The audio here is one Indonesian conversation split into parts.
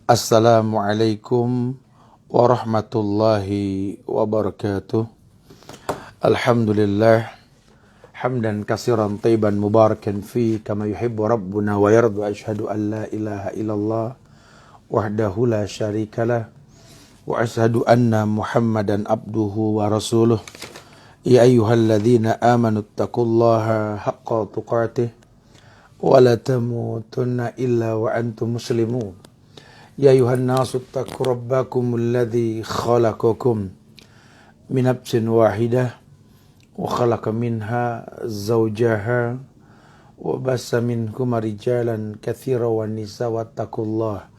Assalamualaikum warahmatullahi wabarakatuh. Alhamdulillah hamdan katsiran thayyiban mubarakan fi kama yuhibbu rabbuna wa yarda. Asyhadu an la ilaha illallah wahdahu la syarikalah wa asyhadu anna Muhammadan abduhu wa rasuluh. Ya ayyuhalladzina amanu taqullaha haqqa tuqatih wa la tamutunna illa wa antum muslimun. Ya ayuhan nasu attaqu rabbakum alladhi khalaqakum min nafsin wahidah wa khalaqa minha zawjaha wa bassa minhuma rijalan katsiran wan nisaa wattaqullaha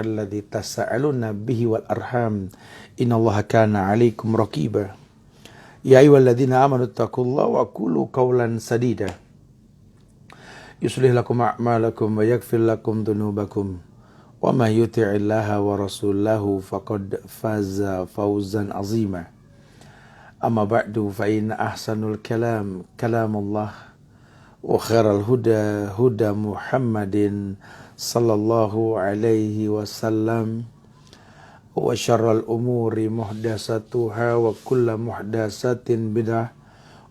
alladhi tasaaluna bihi wal arham innallaha kana 'alaikum raqiba. Ya ayyuhalladzina amanu taqullaha wa qulu qawlan sadida yuslih lakum a'malakum wa yaghfir lakum dhunubakum wa may yuti'illaha wa rasulahu faqad faza fawzan 'azima. Amma ba'du fa inna ahsanul kalam kalamullah wa khairal huda huda Muhammadin sallallahu alaihi wasallam wa syarrul umuri muhdatsatuha wa kullu muhdatsatin bid'ah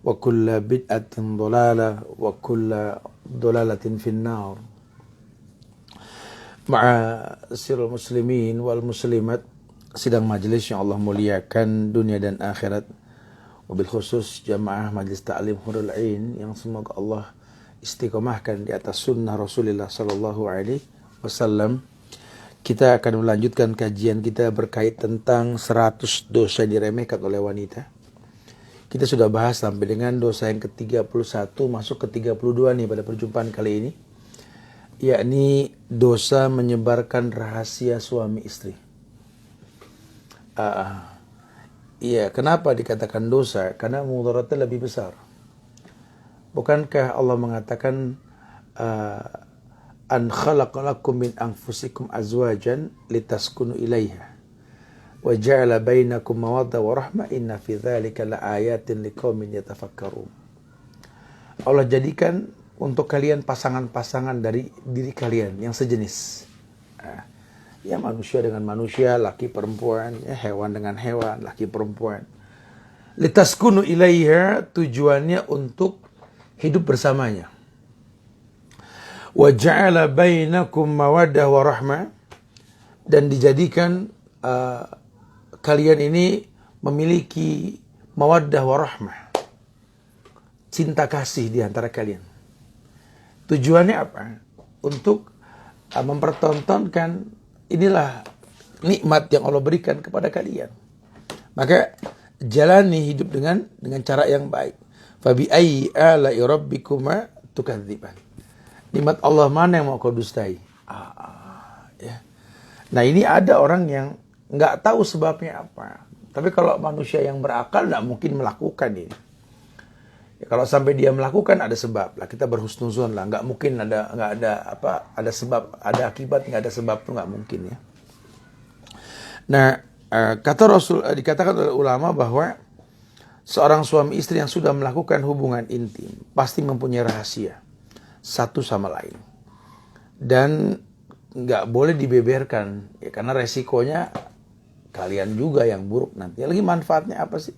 wa kullu bid'atin dhalalah wa kullu dhalalatin finnar. Ma'asyiral muslimin wal muslimat, sidang majelis yang Allah muliakan dunia dan akhirat, wabil khusus jamaah Majelis Ta'lim Hurul Ain yang semoga Allah istiqomahkan di atas sunnah Rasulullah sallallahu alaihi wasallam. Kita akan melanjutkan kajian kita berkait tentang 100 dosa diremehkan oleh wanita. Kita sudah bahas sampai dengan dosa yang ke-31 masuk ke 32 nih pada perjumpaan kali ini, yakni dosa menyebarkan rahasia suami istri. Kenapa dikatakan dosa? Karena mudaratnya lebih besar. Bukankah Allah mengatakan an khalaqalakum min anfusikum azwajan litaskunu ilaiha wa ja'ala bainakum mawaddah wa rahmah inna fi dzalika laayatin liqaumin yatafakkarun. Allah jadikan untuk kalian pasangan-pasangan dari diri kalian yang sejenis. Ya, manusia dengan manusia, laki perempuan, ya, hewan dengan hewan, laki perempuan. Litaskunu ilaiha, tujuannya untuk hidup bersamanya. Wa ja'ala bainakum mawaddah wa rahmah, dan dijadikan kalian ini memiliki mawaddah wa rahmah, cinta kasih di antara kalian. Tujuannya apa? Untuk mempertontonkan inilah nikmat yang Allah berikan kepada kalian. Maka jalani hidup dengan cara yang baik. Fabi ayyi ala'i rabbikuma tukadziban. Nikmat Allah mana yang mau kau dustai? Ya. Nah, ini ada orang yang nggak tahu sebabnya apa. Tapi kalau manusia yang berakal nggak mungkin melakukan ini. Ya, kalau sampai dia melakukan ada sebab lah, kita berhusnuzon lah, nggak mungkin ada sebab, ada akibat, nggak ada sebab tuh nggak mungkin ya. Nah, kata Rasul, dikatakan oleh ulama bahwa seorang suami istri yang sudah melakukan hubungan intim pasti mempunyai rahasia satu sama lain dan nggak boleh dibeberkan ya, karena resikonya kalian juga yang buruk nanti. Lagi manfaatnya apa sih?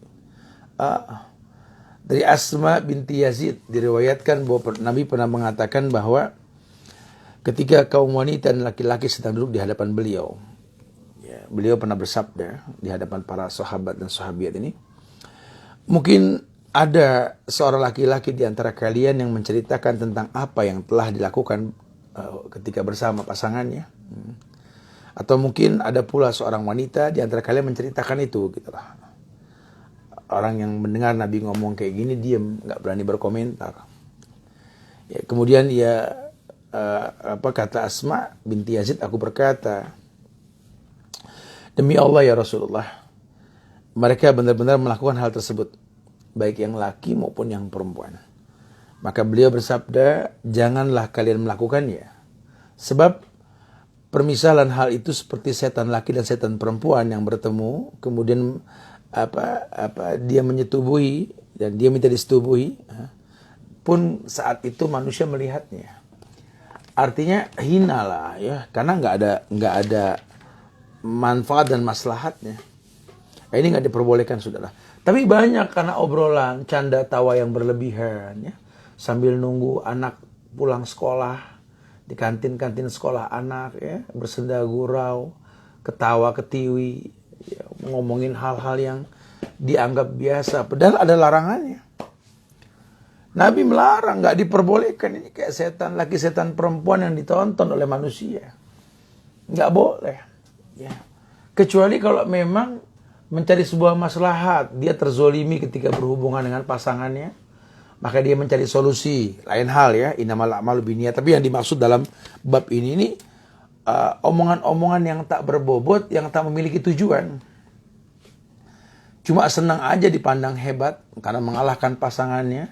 Dari Asma binti Yazid diriwayatkan bahwa Nabi pernah mengatakan bahwa ketika kaum wanita dan laki-laki sedang duduk di hadapan beliau, ya, beliau pernah bersabda di hadapan para sahabat dan sahabiat ini, mungkin ada seorang laki-laki di antara kalian yang menceritakan tentang apa yang telah dilakukan ketika bersama pasangannya, atau mungkin ada pula seorang wanita di antara kalian menceritakan itu, gitulah. Orang yang mendengar Nabi ngomong kayak gini diam, nggak berani berkomentar. Ya, kemudian kata Asma binti Yazid, aku berkata, demi Allah ya Rasulullah, mereka benar-benar melakukan hal tersebut, baik yang laki maupun yang perempuan. Maka beliau bersabda, janganlah kalian melakukannya, sebab permisalan hal itu seperti setan laki dan setan perempuan yang bertemu, kemudian dia menyetubuhi dan dia minta disetubuhi, pun saat itu manusia melihatnya. artinya hina lah ya, karena nggak ada manfaat dan maslahatnya. Ini nggak diperbolehkan, saudara. Tapi banyak karena obrolan, canda tawa yang berlebihan ya, sambil nunggu anak pulang sekolah di kantin-kantin sekolah anak ya, bersenda gurau, ketawa ketiwi, ya, ngomongin hal-hal yang dianggap biasa, padahal ada larangannya. Nabi melarang, nggak diperbolehkan. Ini kayak setan laki setan perempuan yang ditonton oleh manusia, nggak boleh ya. Kecuali kalau memang mencari sebuah maslahat, dia terzolimi ketika berhubungan dengan pasangannya, maka dia mencari solusi. Lain hal ya, innamal a'malu binniyat. Tapi yang dimaksud dalam bab ini omongan-omongan yang tak berbobot, yang tak memiliki tujuan. Cuma senang aja dipandang hebat karena mengalahkan pasangannya,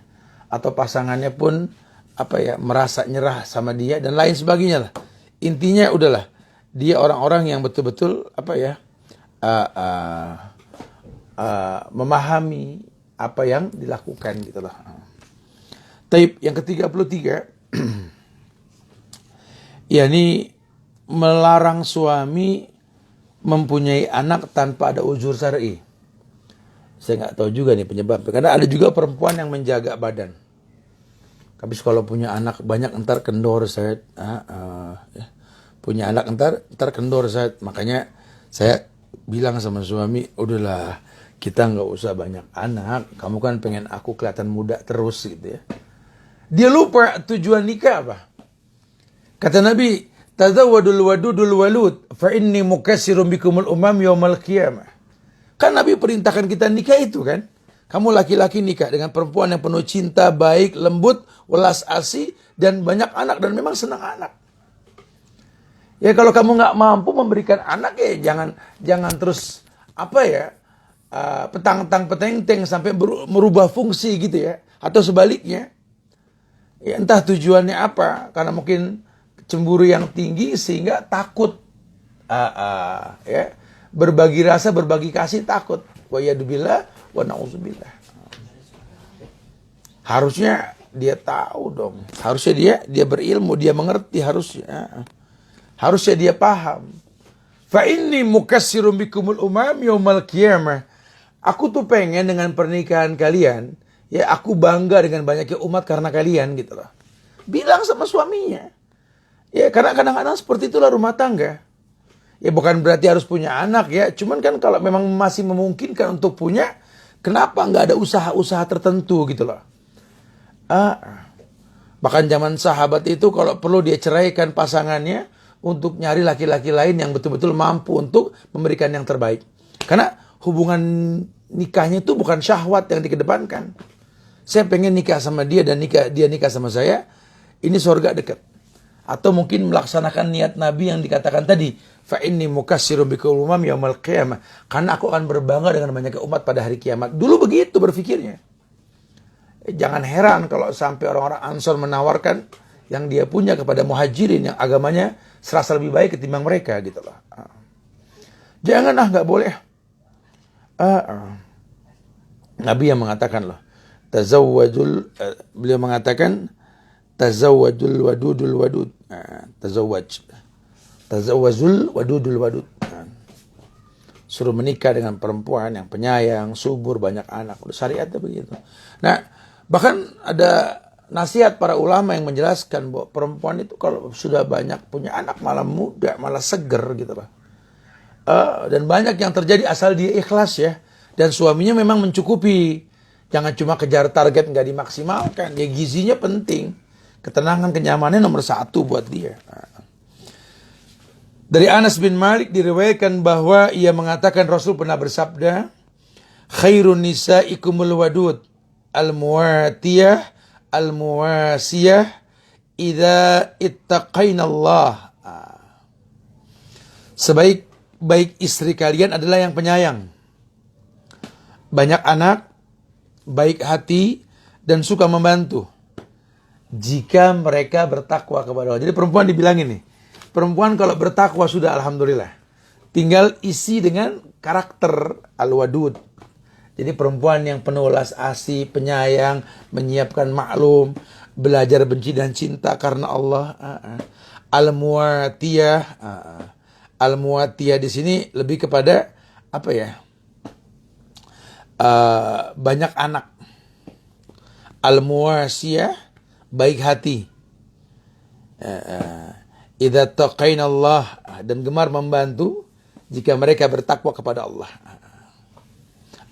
atau pasangannya pun merasa nyerah sama dia dan lain sebagainya lah. Intinya udahlah, dia orang-orang yang betul-betul memahami apa yang dilakukan gitu lah. Taib yang ke-33 yakni melarang suami mempunyai anak tanpa ada uzur syar'i. Saya nggak tahu juga nih penyebab, karena ada juga perempuan yang menjaga badan. Habis kalau punya anak banyak entar kendor saya, punya anak entar kendor saya. Makanya saya bilang sama suami, udahlah kita nggak usah banyak anak. Kamu kan pengen aku kelihatan muda terus gitu ya. Dia lupa tujuan nikah apa. Kata Nabi, tazawwadul wadudul walud, fa inni mukassirun bikumul umam yaumal qiyamah. Kan Nabi perintahkan kita nikah itu kan. Kamu laki-laki nikah dengan perempuan yang penuh cinta, baik, lembut, welas asih, dan banyak anak. Dan memang senang anak. Ya kalau kamu nggak mampu memberikan anak ya jangan terus petang-tang peteng-teng sampai merubah fungsi gitu ya. Atau sebaliknya. Ya entah tujuannya apa. Karena mungkin cemburu yang tinggi sehingga takut. Berbagi rasa, berbagi kasih takut. Wa yadubillah wa na'udzubillah. Harusnya dia tahu dong. Harusnya dia berilmu, dia mengerti harusnya. Harusnya dia paham. Fa inni mukassirun bikumul umam yaumal qiyamah. Aku tuh pengen dengan pernikahan kalian, ya aku bangga dengan banyaknya umat karena kalian gitu loh. Bilang sama suaminya. Ya karena kadang-kadang seperti itulah rumah tangga. Ya bukan berarti harus punya anak ya. Cuman kan kalau memang masih memungkinkan untuk punya, kenapa nggak ada usaha-usaha tertentu gitu loh. Bahkan zaman sahabat itu kalau perlu dia ceraikan pasangannya untuk nyari laki-laki lain yang betul-betul mampu untuk memberikan yang terbaik. Karena hubungan nikahnya itu bukan syahwat yang dikedepankan. Saya pengen nikah sama dia dan dia nikah sama saya. Ini surga dekat. Atau mungkin melaksanakan niat Nabi yang dikatakan tadi, fa inni mukassirun bikumul umam yaumal qiyamah, karena aku akan berbangga dengan banyaknya umat pada hari kiamat. Dulu begitu berpikirnya. Jangan heran kalau sampai orang-orang Ansor menawarkan yang dia punya kepada muhajirin yang agamanya serasa lebih baik ketimbang mereka gitu loh. Janganlah, nggak boleh. Nabi yang mengatakan loh, beliau mengatakan tazawwajul wadudul wadud. Tazawwajul wadudul wadud. Suruh menikah dengan perempuan yang penyayang, subur, banyak anak. Udah syariatnya begitu. Nah, bahkan ada nasihat para ulama yang menjelaskan bahwa perempuan itu kalau sudah banyak punya anak malah muda, malah seger gitu loh. Dan banyak yang terjadi asal dia ikhlas ya. Dan suaminya memang mencukupi. Jangan cuma kejar target nggak dimaksimalkan. Ya gizinya penting. Ketenangan, kenyamanan nomor 1 buat dia. Dari Anas bin Malik diriwayatkan bahwa ia mengatakan Rasul pernah bersabda, khairun nisaikumul wadud al-muwatiyah al-muwasiyah idza ittaqainallah. Sebaik istri kalian adalah yang penyayang, banyak anak, baik hati, dan suka membantu jika mereka bertakwa kepada Allah. Jadi perempuan dibilangin nih, perempuan kalau bertakwa sudah alhamdulillah. Tinggal isi dengan karakter al-wadud. Jadi perempuan yang penuh welas asih, penyayang, menyiapkan maklum, belajar benci dan cinta karena Allah. Al-muatiyah, al-muatiyah di sini lebih kepada apa ya? Banyak anak. Al-muasiyah, baik hati. Idza taqaina Allah, dan gemar membantu jika mereka bertakwa kepada Allah.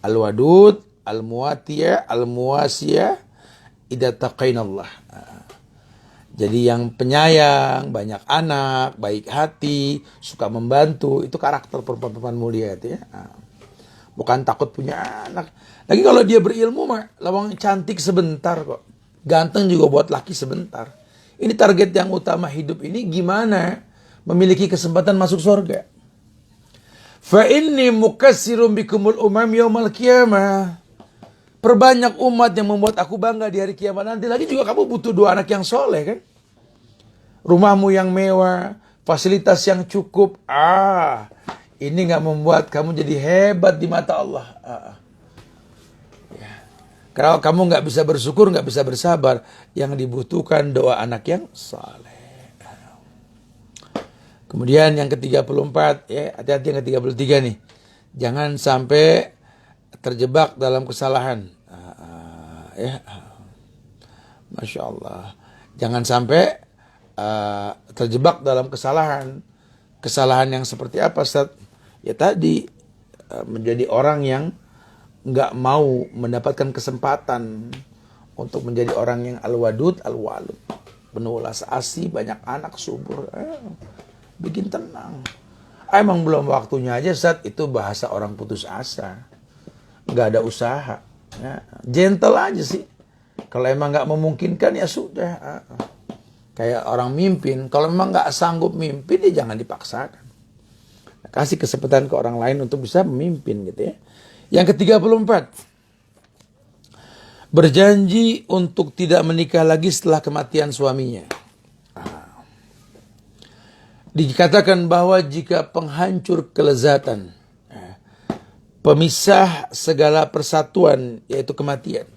Al-wadud, al-muatiyah, al-muasiyah, idza taqaina Allah. Jadi yang penyayang, banyak anak, baik hati, suka membantu, itu karakter perempuan mulia itu ya. Bukan takut punya anak. Lagi kalau dia berilmu mah lawang cantik sebentar kok. Ganteng juga buat laki sebentar. Ini target yang utama hidup ini, gimana memiliki kesempatan masuk surga. Fa inni mukassirum bikumul umam yaumal qiyamah. Perbanyak umat yang membuat aku bangga di hari kiamat nanti. Lagi juga kamu butuh 2 anak yang soleh kan. Rumahmu yang mewah, fasilitas yang cukup. Ini gak membuat kamu jadi hebat di mata Allah. Kalau kamu gak bisa bersyukur, gak bisa bersabar, yang dibutuhkan doa anak yang saleh. Kemudian yang ke-34, ya, hati-hati yang ke-33 nih. Jangan sampai terjebak dalam kesalahan. Masya Allah. Jangan sampai terjebak dalam kesalahan. Kesalahan yang seperti apa, Ustaz? Ya tadi, menjadi orang yang nggak mau mendapatkan kesempatan untuk menjadi orang yang al-wadud, al-walud, penuh ulas asih, banyak anak, subur, bikin tenang. Emang belum waktunya aja, Ustaz. Itu bahasa orang putus asa, nggak ada usaha, ya. Gentle aja sih. Kalau emang nggak memungkinkan ya sudah. Kayak orang mimpin, kalau memang nggak sanggup mimpin ya jangan dipaksakan. Kasih kesempatan ke orang lain untuk bisa memimpin gitu ya. Yang ke-34, berjanji untuk tidak menikah lagi setelah kematian suaminya. Dikatakan bahwa jika penghancur kelezatan, pemisah segala persatuan, yaitu kematian,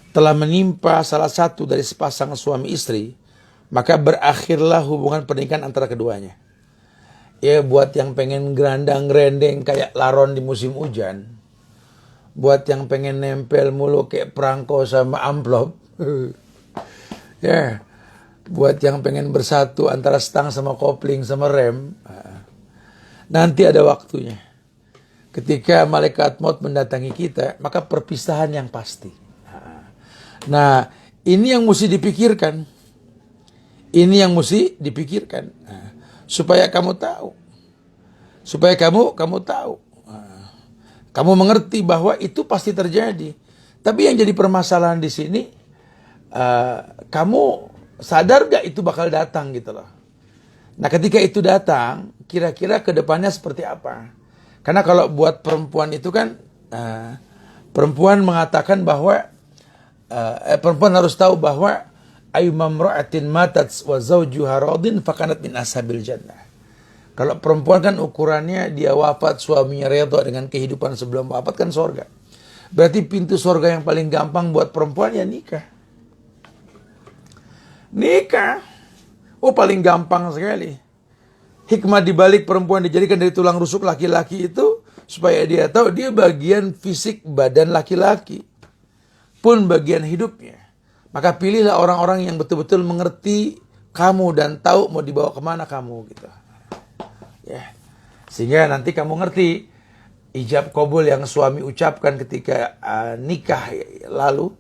telah menimpa salah satu dari sepasang suami istri, maka berakhirlah hubungan pernikahan antara keduanya. Ya, buat yang pengen gerandang-gerendeng kayak laron di musim hujan, buat yang pengen nempel mulu kayak perangko sama amplop, ya, buat yang pengen bersatu antara stang sama kopling sama rem, nanti ada waktunya. Ketika malaikat maut mendatangi kita, maka perpisahan yang pasti. Nah, ini yang mesti dipikirkan. Ini yang mesti dipikirkan. Supaya kamu tahu. Supaya kamu tahu. Kamu mengerti bahwa itu pasti terjadi. Tapi yang jadi permasalahan di sini, kamu sadar gak itu bakal datang gitu loh. Nah ketika itu datang, kira-kira ke depannya seperti apa? Karena kalau buat perempuan itu kan, perempuan mengatakan bahwa, perempuan harus tahu bahwa ayyumamra'atin matat wa zawjuha radin fakanat min ashabil jannah. Kalau perempuan kan ukurannya dia wafat, suaminya redha dengan kehidupan sebelum wafat, kan surga. Berarti pintu surga yang paling gampang buat perempuan ya nikah. Nikah. Oh, paling gampang sekali. Hikmah dibalik perempuan dijadikan dari tulang rusuk laki-laki itu supaya dia tahu dia bagian fisik badan laki-laki pun bagian hidupnya. Maka pilihlah orang-orang yang betul-betul mengerti kamu dan tahu mau dibawa kemana kamu gitu. Ya. Sehingga nanti kamu ngerti ijab qabul yang suami ucapkan ketika nikah lalu,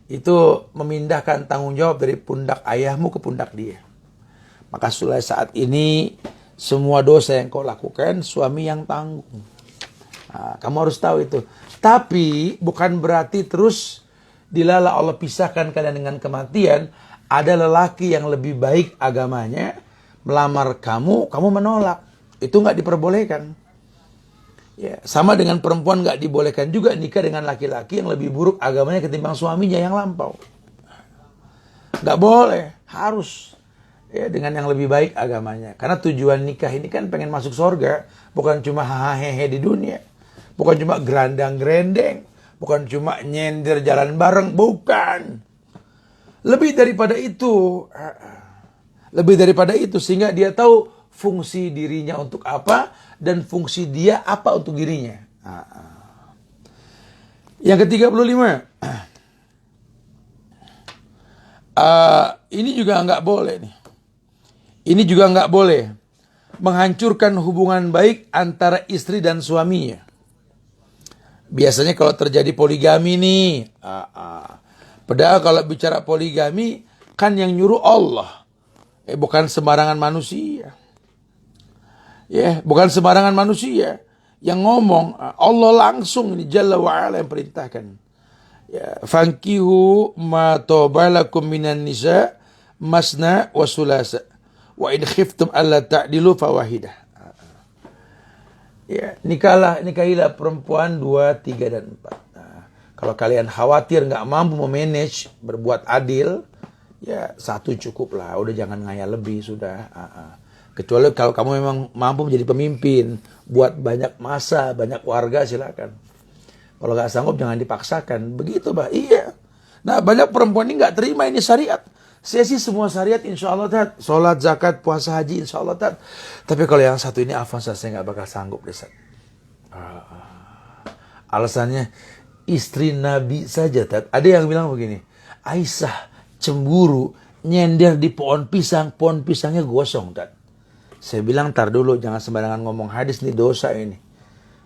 itu memindahkan tanggung jawab dari pundak ayahmu ke pundak dia. Maka mulai saat ini semua dosa yang kau lakukan suami yang tanggung. Kamu harus tahu itu. Tapi bukan berarti terus dilala Allah pisahkan kalian dengan kematian. Ada lelaki yang lebih baik agamanya melamar kamu menolak. Itu nggak diperbolehkan. Ya, sama dengan perempuan nggak dibolehkan juga nikah dengan laki-laki yang lebih buruk agamanya ketimbang suaminya yang lampau. Nggak boleh, harus ya dengan yang lebih baik agamanya. Karena tujuan nikah ini kan pengen masuk surga, bukan cuma hahaha di dunia, bukan cuma gerandang-gerendeng, bukan cuma nyender jalan bareng, bukan. Lebih daripada itu. Lebih daripada itu, sehingga dia tahu fungsi dirinya untuk apa dan fungsi dia apa untuk dirinya. Yang ke-35, ini juga nggak boleh nih. Ini juga nggak boleh menghancurkan hubungan baik antara istri dan suaminya. Biasanya kalau terjadi poligami nih, padahal kalau bicara poligami kan yang nyuruh Allah. Bukan sembarangan manusia. Bukan sembarangan manusia yang ngomong. Allah langsung ini Jalla wa'ala yang perintahkan. Fankihu ma tobalakum minan nisa masna wa sulasa wa in khiftum alla ta'dilu fawahidah. Nikahilah perempuan 2, 3 dan 4. Kalau kalian khawatir nggak mampu memanage berbuat adil, ya 1 cukup lah, udah jangan ngayal lebih sudah. Kecuali kalau kamu memang mampu menjadi pemimpin, buat banyak masa, banyak warga silakan. Kalau nggak sanggup jangan dipaksakan, begitu bah. Iya. Nah banyak perempuan ini nggak terima ini syariat. Saya sih semua syariat insya Allah tat, sholat, zakat, puasa, haji insya Allah tat. Tapi kalau yang satu ini afwan saya nggak bakal sanggup deh. Alasannya istri Nabi saja tat. Ada yang bilang begini, Aisyah cemburu nyender di pohon pisangnya gosong tat. Saya bilang tar dulu, jangan sembarangan ngomong hadis, nih dosa ini.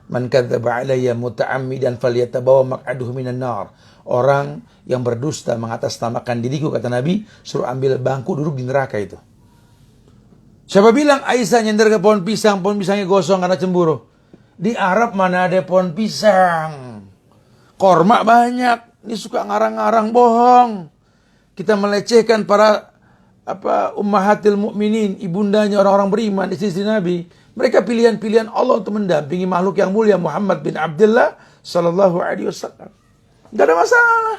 Man kadzdzaba alayya muta'ammidan falyatabawa maq'aduhu minan nar. Orang yang berdusta mengatasnamakan diriku, kata Nabi, suruh ambil bangku duduk di neraka itu. Siapa bilang Aisyah nyender ke pohon pisangnya gosong karena cemburu? Di Arab mana ada pohon pisang? Korma banyak. Ini suka ngarang-ngarang bohong. Kita melecehkan para ummahatil mukminin, ibundanya orang-orang beriman, istri-istri Nabi. Mereka pilihan-pilihan Allah untuk mendampingi makhluk yang mulia Muhammad bin Abdullah sallallahu alaihi wasallam. Enggak ada masalah.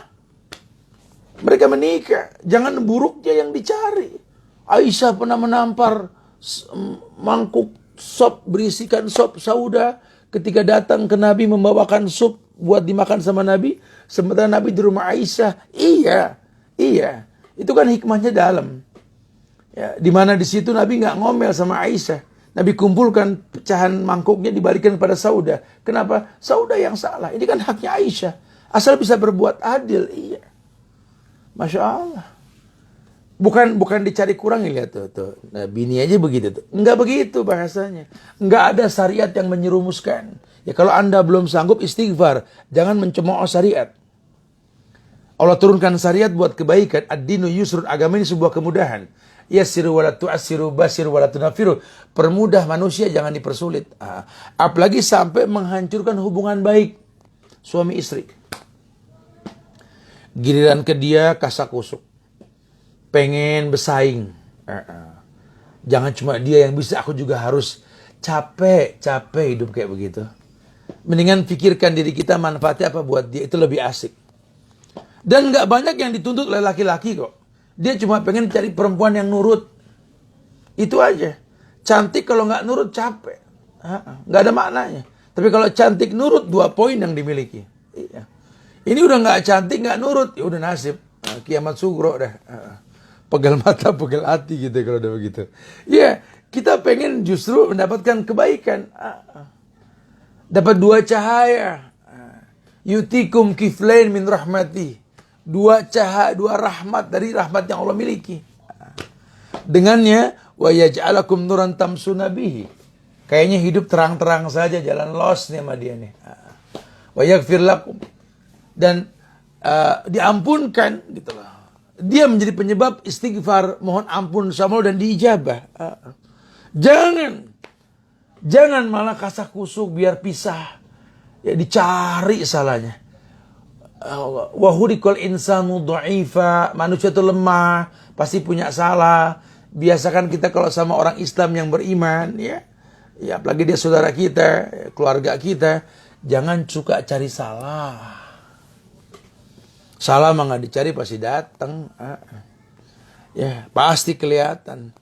Mereka menikah, jangan buruknya yang dicari. Aisyah pernah menampar mangkuk sop, berisikan sop sauda ketika datang ke Nabi membawakan sup buat dimakan sama Nabi, sementara Nabi di rumah Aisyah. Iya. Itu kan hikmahnya dalam. Ya, di mana di situ Nabi nggak ngomel sama Aisyah. Nabi kumpulkan pecahan mangkuknya dibalikan kepada Sauda. Kenapa? Sauda yang salah. Ini kan haknya Aisyah. Asal bisa berbuat adil, iya. Masya Allah. Bukan dicari kurang, lihat tuh. Nah, bini aja begitu tuh. Enggak begitu bahasanya. Enggak ada syariat yang menyerumuskan. Ya kalau Anda belum sanggup istighfar, jangan mencemooh syariat. Allah turunkan syariat buat kebaikan. Ad-dinu yusrun, agama ini sebuah kemudahan. Yassiru wa la tu'assiru, basiru wa la tunafiru. Permudah manusia, jangan dipersulit. Apalagi sampai menghancurkan hubungan baik suami istri. Giliran ke dia kasak kusuk. Pengen bersaing. Jangan cuma dia yang bisa, aku juga harus. Capek hidup kayak begitu. Mendingan pikirkan diri kita manfaatnya apa buat dia, itu lebih asik. Dan gak banyak yang dituntut oleh laki-laki kok. Dia cuma pengen cari perempuan yang nurut. Itu aja. Cantik kalau gak nurut capek. Gak ada maknanya. Tapi kalau cantik nurut, 2 poin yang dimiliki. Iya. Ini udah gak cantik gak nurut, ya udah nasib. Kiamat sugro dah. Pegal mata, pegal hati gitu kalau udah begitu. Iya, kita pengen justru mendapatkan kebaikan. Dapat 2 cahaya. Yutikum kiflain min rahmati. 2 cahaya, 2 rahmat dari rahmat yang Allah miliki. Dengannya wa yaj'alakum nuran tamsuna bihi. Kayaknya hidup terang-terang saja, jalan los nih sama dia nih. Wa yaghfir lakum. Dan diampunkan gitu loh. Dia menjadi penyebab istighfar, mohon ampun sama Allah dan diijabah. Jangan malah kasak kusuk biar pisah. Ya dicari salahnya. Wahurikul insanu dha'ifa, manusia itu lemah, pasti punya salah. Biasakan kita kalau sama orang Islam yang beriman, ya apalagi dia saudara kita, keluarga kita, jangan suka cari salah. Salah mah nggak dicari pasti datang. Ya pasti kelihatan.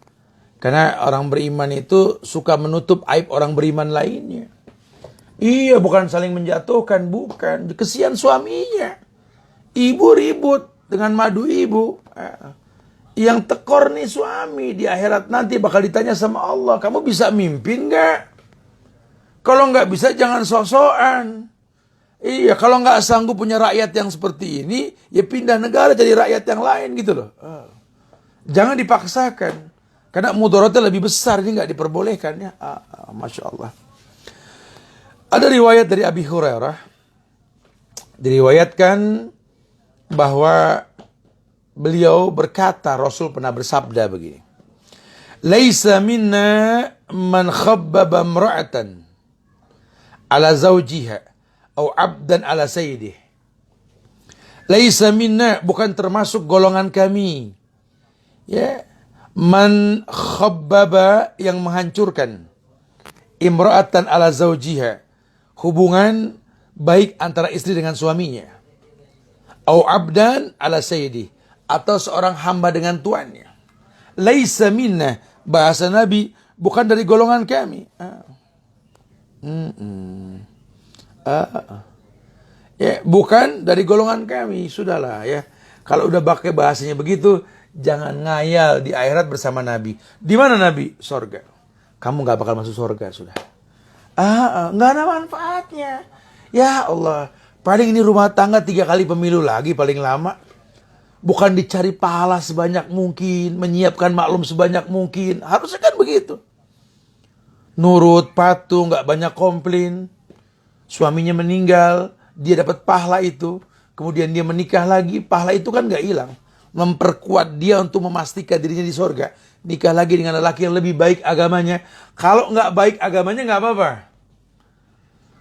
Karena orang beriman itu suka menutup aib orang beriman lainnya. Iya, bukan saling menjatuhkan, bukan. Kesian suaminya. Ibu ribut dengan madu ibu. Yang tekor nih suami di akhirat nanti bakal ditanya sama Allah, kamu bisa mimpin nggak? Kalau nggak bisa jangan sok-sokan. Iya, kalau nggak sanggup punya rakyat yang seperti ini, ya pindah negara jadi rakyat yang lain gitu loh. Jangan dipaksakan, karena mudaratnya lebih besar, ini nggak diperbolehkan ya. Masya Allah. Ada riwayat dari Abi Hurairah, diriwayatkan bahwa beliau berkata, Rasul pernah bersabda begini, "Laisa minna man khabbaba imra'atan ala zawjiha atau abdan ala sayyidih." Laisa minna, bukan termasuk golongan kami. Ya, man khabbaba, yang menghancurkan, imra'atan ala zawjiha, hubungan baik antara istri dengan suaminya, atau abdan ala sayyidih, atau seorang hamba dengan tuannya. Laisa minna, bahasa Nabi, bukan dari golongan kami. Ya, bukan dari golongan kami. Sudahlah ya. Kalau udah pakai bahasanya begitu, jangan ngayal di akhirat bersama Nabi. Di mana Nabi? Sorga. Kamu gak bakal masuk sorga sudah. Nggak ada manfaatnya. Ya Allah, paling ini rumah tangga 3 kali pemilu lagi paling lama. Bukan dicari pahala sebanyak mungkin, menyiapkan maklum sebanyak mungkin. Harusnya kan begitu. Nurut, patuh, nggak banyak komplain. Suaminya meninggal, dia dapat pahala itu. Kemudian dia menikah lagi, pahala itu kan nggak hilang. Memperkuat dia untuk memastikan dirinya di sorga. Nikah lagi dengan lelaki yang lebih baik agamanya. Kalau nggak baik agamanya nggak apa-apa.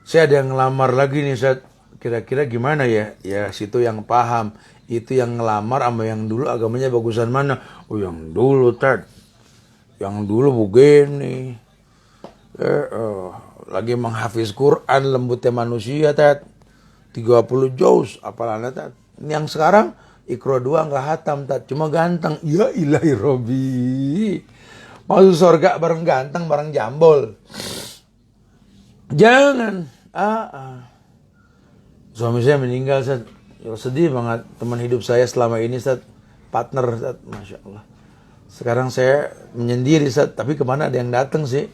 Saya ada yang ngelamar lagi nih, Ustaz. Kira-kira gimana ya? Ya situ yang paham. Itu yang ngelamar sama yang dulu agamanya bagusan mana? Oh yang dulu, Tad. Yang dulu begini. Lagi menghafiz Quran, lembutnya manusia, Tad. 30 juz, apalannya, Tad. Yang sekarang Iqra 2 nggak hatam, Tad. Cuma ganteng. Ya ilahi Robi. Masuk surga bareng ganteng, bareng jambol. Jangan. Suami saya meninggal, Tad. Ya, sedih banget. Teman hidup saya selama ini, Tad. Partner, Tad. Masya Allah. Sekarang saya menyendiri, Tad. Tapi kemana ada yang datang sih.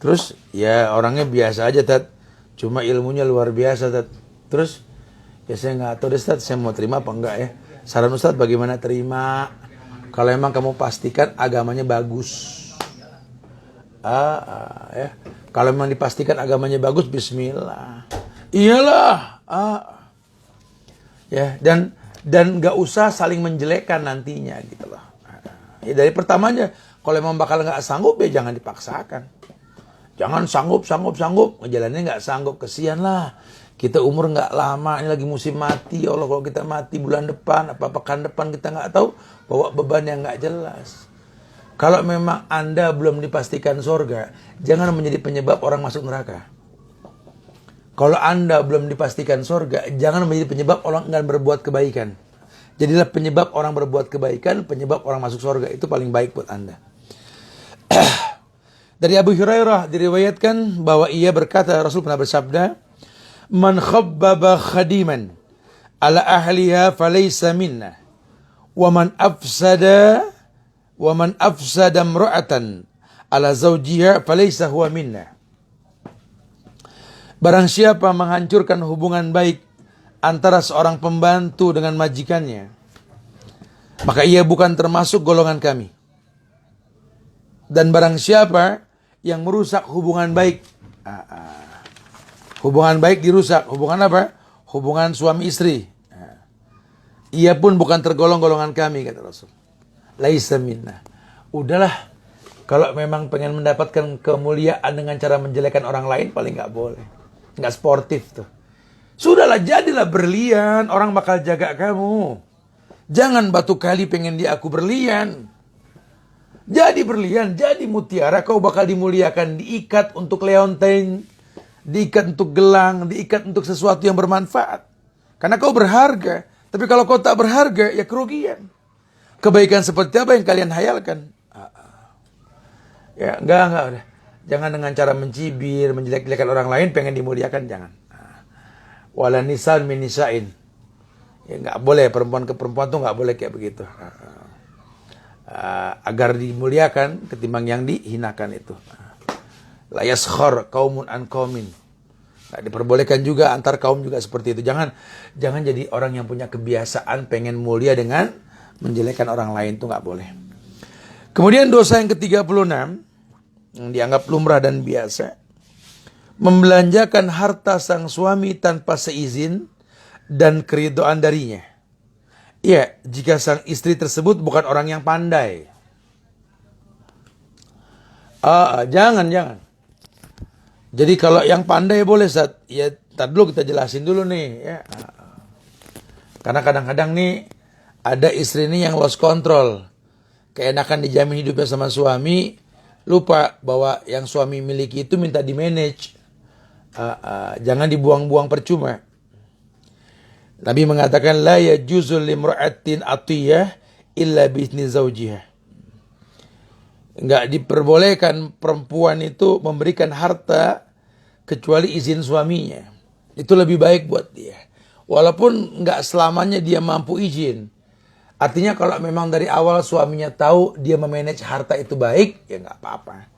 Terus ya orangnya biasa aja, Tad. Cuma ilmunya luar biasa, Tad. Terus ya saya nggak tahu deh, Tad. Saya mau terima apa enggak ya. Saran Ustadz bagaimana terima? Kalau emang kamu pastikan agamanya bagus. Ya. Kalau memang dipastikan agamanya bagus, bismillah. Iyalah. Ya, dan nggak usah saling menjelekkan nantinya gitu loh. Ya, dari pertamanya, kalau emang bakal nggak sanggup ya jangan dipaksakan. Jangan sanggup, ngejalannya nggak sanggup, kesian lah. Kita umur nggak lama, ini lagi musim mati. Ya Allah, kalau kita mati bulan depan, apa pekan depan kita nggak tahu, bawa beban yang nggak jelas. Kalau memang Anda belum dipastikan surga, jangan menjadi penyebab orang masuk neraka. Kalau Anda belum dipastikan surga, jangan menjadi penyebab orang enggan berbuat kebaikan. Jadilah penyebab orang berbuat kebaikan, penyebab orang masuk surga. Itu paling baik buat Anda. Dari Abu Hurairah diriwayatkan bahwa ia berkata, Rasul pernah bersabda, "Man khabbaba khadiman ala ahliha falaysa minna, wa man afsada imra'atan ala zawjiha falaysa huwa minna." Barang siapa menghancurkan hubungan baik antara seorang pembantu dengan majikannya, maka ia bukan termasuk golongan kami. Dan barang siapa yang merusak hubungan baik, hubungan baik dirusak, hubungan apa? Hubungan suami istri. Ia pun bukan tergolong golongan kami, kata Rasul. Laisa minna. Udahlah, kalau memang pengen mendapatkan kemuliaan dengan cara menjelekan orang lain, paling nggak boleh. Nggak sportif tuh. Sudahlah, jadilah berlian, orang bakal jaga kamu. Jangan batu kali pengen dia aku berlian. Jadi berlian, jadi mutiara, kau bakal dimuliakan, diikat untuk leontain, diikat untuk gelang, diikat untuk sesuatu yang bermanfaat. Karena kau berharga. Tapi kalau kau tak berharga, ya kerugian. Kebaikan seperti apa yang kalian hayalkan? Ya, enggak udah. Jangan dengan cara mencibir, menjelek-jelekan orang lain, pengen dimuliakan, jangan. Wala nisan min nisain Ya nggak boleh, perempuan ke perempuan tuh nggak boleh kayak begitu. Agar dimuliakan ketimbang yang dihinakan itu. La yaskhar qaumun an qaumin. Nggak diperbolehkan juga antar kaum juga seperti itu. Jangan jadi orang yang punya kebiasaan pengen mulia dengan menjelekkan orang lain, itu nggak boleh. Kemudian dosa yang ke-36 yang dianggap lumrah dan biasa, membelanjakan harta sang suami tanpa seizin dan keridhaan darinya. Iya, jika sang istri tersebut bukan orang yang pandai. Jangan. Jadi kalau yang pandai boleh, Ustaz. Ya, ntar dulu kita jelasin dulu nih. Ya. Karena kadang-kadang nih ada istri nih yang lost control. Keenakan dijamin hidupnya sama suami, lupa bahwa yang suami miliki itu minta di-manage. Jangan dibuang-buang percuma. Nabi mengatakan, la yajuzul limra'atin atiyah illa biizni zawjiha. Enggak diperbolehkan perempuan itu memberikan harta kecuali izin suaminya. Itu lebih baik buat dia. Walaupun enggak selamanya dia mampu izin. Artinya kalau memang dari awal suaminya tahu dia memanage harta itu baik, ya enggak apa-apa.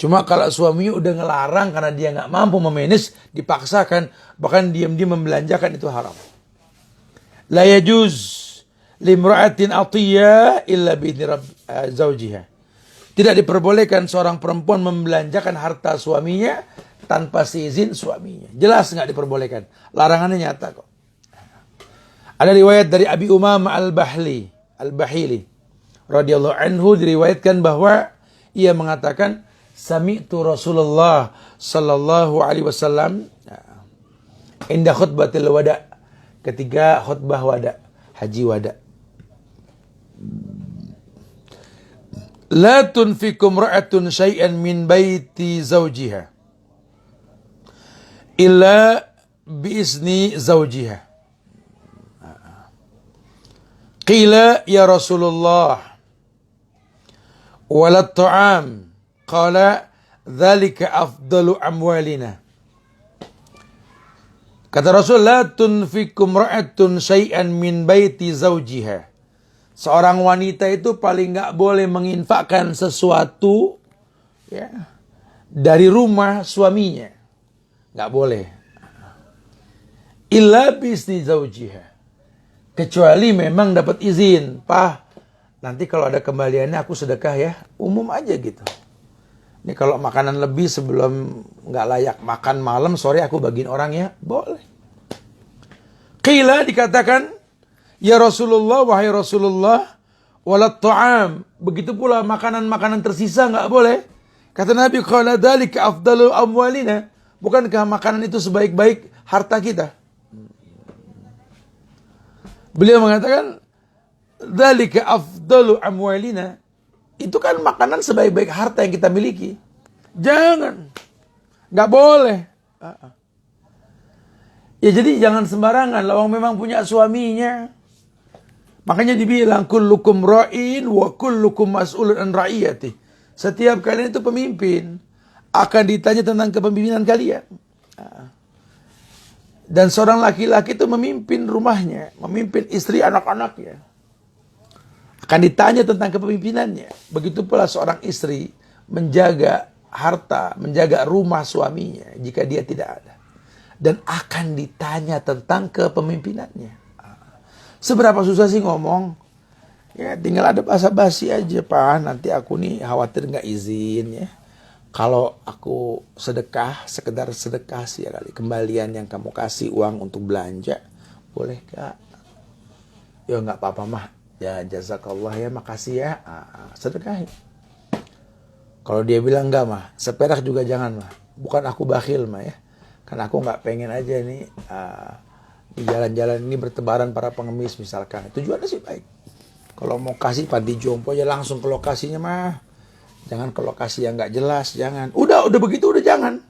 Cuma kalau suaminya udah ngelarang karena dia enggak mampu memanage, dipaksakan, bahkan diam-diam membelanjakan, itu haram. La yajuz limra'atin atiyah illa bi'izni zawjiha. Tidak diperbolehkan seorang perempuan membelanjakan harta suaminya tanpa seizin suaminya. Jelas nggak diperbolehkan. Larangannya nyata kok. Ada riwayat dari Abi Umamah Al-Bahili radhiyallahu anhu, diriwayatkan bahwa ia mengatakan, sami'tu Rasulullah sallallahu alaihi wasallam inda khutbatil wada, ketika khutbah wada, haji wada. La tunfikum ra'atun syai'an min baiti zawjiha illa biizni zawjiha. Qila ya Rasulullah wala ta'am, qala dhalika afdalu amwalina. Kata Rasul, la tunfikum ra'atun syai'an min baiti zawjiha. Seorang wanita itu paling nggak boleh menginfakkan sesuatu, ya, dari rumah suaminya. Nggak boleh. Illa biizni zawjiha. Kecuali memang dapat izin. Pak, nanti kalau ada kembaliannya aku sedekah ya. Umum aja gitu. Ini kalau makanan lebih sebelum nggak layak makan malam, sore aku bagiin orang ya. Boleh. Qila, dikatakan, ya Rasulullah, wahai Rasulullah, walat ta'am. Begitu pula makanan-makanan tersisa nggak boleh. Kata Nabi, qala dzalika afdalu amwalina. Bukankah makanan itu sebaik-baik harta kita? Beliau mengatakan, dzalika afdalu amwalina. Itu kan makanan sebaik-baik harta yang kita miliki. Jangan. Nggak boleh. Ya jadi jangan sembarangan. Lawang memang punya suaminya. Makanya dibilang, kullukum ra'in wa kullukum mas'ulun an ra'iyati. Setiap kalian itu pemimpin. Akan ditanya tentang kepemimpinan kalian. Dan seorang laki-laki itu memimpin rumahnya, memimpin istri anak-anaknya. Akan ditanya tentang kepemimpinannya. Begitu pula seorang istri menjaga harta, menjaga rumah suaminya jika dia tidak ada. Dan akan ditanya tentang kepemimpinannya. Seberapa susah sih ngomong? Ya tinggal ada basa-basi aja, Pak. Nanti aku nih khawatir nggak izin ya. Kalau aku sedekah, sekedar sedekah sih ya kali. Kembalian yang kamu kasih uang untuk belanja, boleh Kak? Ya nggak apa-apa mah. Ya jazakallah ya, makasih ya. Sedekahin. Kalau dia bilang enggak mah, seperak juga jangan mah. Bukan aku bakhil mah ya. Karena aku nggak pengen aja nih di jalan-jalan ini bertebaran para pengemis misalkan. Tujuannya sih baik. Kalau mau kasih panti jompo ya langsung ke lokasinya mah. Jangan ke lokasi yang nggak jelas, jangan. Udah begitu udah jangan.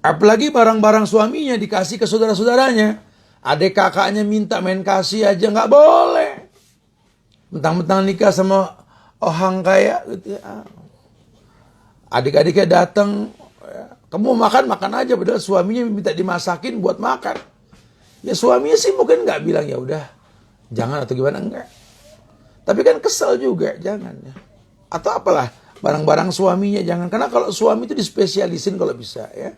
Apalagi barang-barang suaminya dikasih ke saudara-saudaranya. Adik kakaknya minta main kasih aja nggak boleh. Mentang-mentang nikah sama orang kaya gitu ya. Adik-adiknya datang, kamu makan aja, padahal suaminya minta dimasakin buat makan. Ya suaminya sih mungkin nggak bilang ya udah jangan atau gimana, enggak. Tapi kan kesel juga, jangan ya. Atau apalah, barang-barang suaminya jangan. Karena kalau suami itu dispesialisin kalau bisa ya.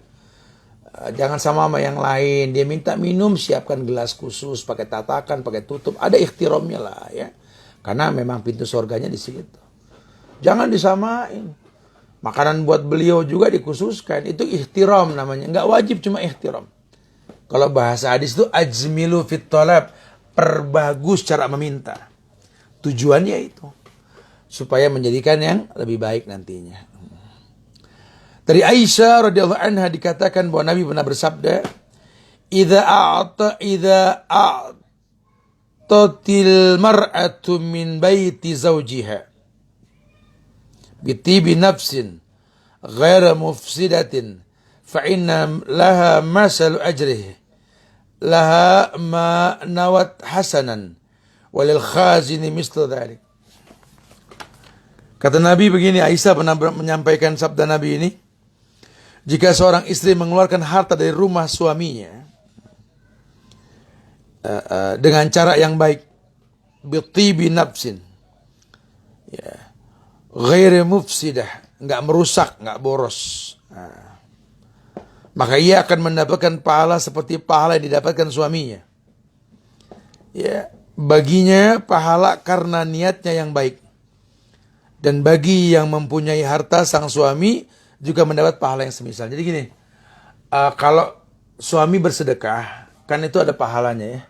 Jangan sama yang lain. Dia minta minum, siapkan gelas khusus, pakai tatakan, pakai tutup. Ada ikhtiramnya lah ya. Karena memang pintu surganya di situ. Jangan disamain. Makanan buat beliau juga dikhususkan. Itu ikhtiram namanya. Nggak wajib, cuma ikhtiram. Kalau bahasa hadis itu ajmilu fit talab. Perbagus cara meminta. Tujuannya itu. Supaya menjadikan yang lebih baik nantinya. Dari Aisyah radhiyallahu anha dikatakan bahwa Nabi pernah bersabda, "Idza a'tatil mar'atu min baiti zawjiha bi tibi nafsin ghaira mufsidatin fa inna laha masal ajrihi laha ma nawat hasanan walil khazini mislu dzalik." Kata Nabi begini, Aisyah pernah menyampaikan sabda Nabi ini, jika seorang istri mengeluarkan harta dari rumah suaminya dengan cara yang baik, bitibi nafsin, ya, ghairi mufsidah, nggak merusak, nggak boros, maka ia akan mendapatkan pahala seperti pahala yang didapatkan suaminya. Ya, baginya pahala karena niatnya yang baik. Dan bagi yang mempunyai harta, sang suami juga mendapat pahala yang semisal. Jadi gini, kalau suami bersedekah, kan itu ada pahalanya ya.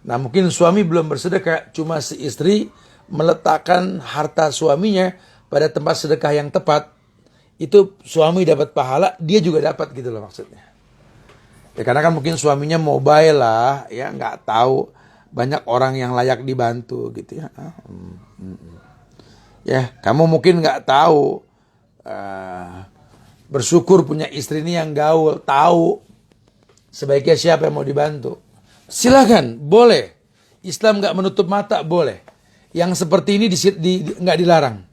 Nah mungkin suami belum bersedekah, cuma si istri meletakkan harta suaminya pada tempat sedekah yang tepat. Itu suami dapat pahala, dia juga dapat gitu loh maksudnya. Ya karena kan mungkin suaminya mobile lah, ya nggak tahu banyak orang yang layak dibantu gitu ya. Ya, kamu mungkin nggak tahu, bersyukur punya istri ini yang gaul, tahu sebaiknya siapa yang mau dibantu. Silakan, boleh. Islam nggak menutup mata, boleh. Yang seperti ini nggak dilarang.